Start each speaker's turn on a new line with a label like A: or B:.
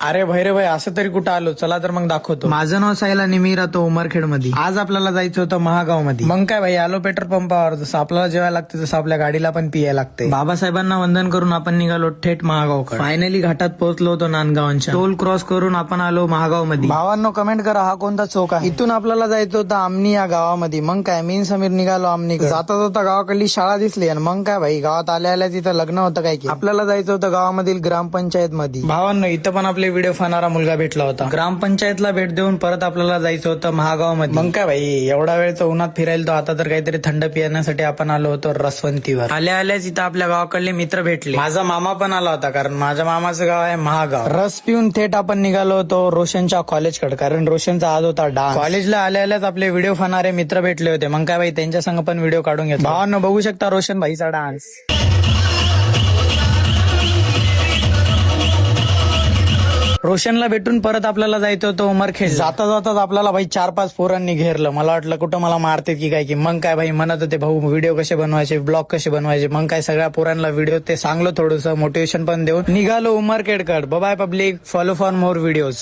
A: अरे भैरे भाई असं तरी कुठं आलो, चला तर मग दाखवतो.
B: माझं नाव साहिल आणि मी राहतो उमरखेड मध्ये. आज आपल्याला जायचं होतं महागाव मध्ये.
A: मग काय भाई, आलो पेट्रोल पंपावर. जसं आपल्याला जेवायला लागते तसं आपल्या गाडीला पण पियायला लागते.
B: बाबासाहेबांना वंदन करून आपण निघालो थेट महागावकडे. फायनली घाटात पोहोचलो होतो नांदगावांच्या. टोल क्रॉस करून आपण आलो महागाव मध्ये.
A: भावांनो कमेंट करा हा कोणता चौक आहे. इथून आपल्याला जायचं होतं आमनी या गावामध्ये. मग काय मी आणि समीर निघालो आमनी. जाता जाता गावाकडली शाळा दिसली आणि मग काय भाई गावात आल्या आल्या तिथं लग्न होतं काय की. आपल्याला जायचं होतं गावामधील ग्रामपंचायत मध्ये. भावांनो इथं पण आपले व्हिडिओ फाणारा मुलगा भेटला होता. ग्रामपंचायतला भेट देऊन परत आपल्याला जायचं होतं महागाव मध्ये. मग काय भाई एवढा वेळ तर उन्हात फिरायला, तो आता तर काहीतरी थंड पिण्यासाठी आपण आलो होतो रसवंतीवर. आल्या आल्याच इथं आपल्या गावाकडले मित्र भेटले. माझा मामा पण आला होता, कारण माझ्या मामाचं गाव आहे महागाव. रस पिऊन थेट आपण निघालो होतो रोशनच्या कॉलेजकडे, कारण रोशनचा आज होता डान्स. कॉलेजला आल्या आल्याच आपले व्हिडिओ फाणारे मित्र भेटले होते. मग काय भाई त्यांच्या संग पण व्हिडिओ काढून घेतला. भावांनो बघू शकता रोशन भाईचा डान्स. रोशनला भेटून परत आपल्याला जायचं होतं उमरखेड. जाता जाताच आपल्याला भाई 4-5 पोरांनी घेरलं. मला वाटलं कुठं मला मारते की काय की. मग काय भाई म्हणत होते भाऊ व्हिडिओ कसे बनवायचे, ब्लॉग कसे बनवायचे. मग काय सगळ्या पोरांना व्हिडिओ ते सांगलो, थोडंसं मोटिवेशन पण देऊन निघालो उमरखेडकडे. Bye public, follow for more videos.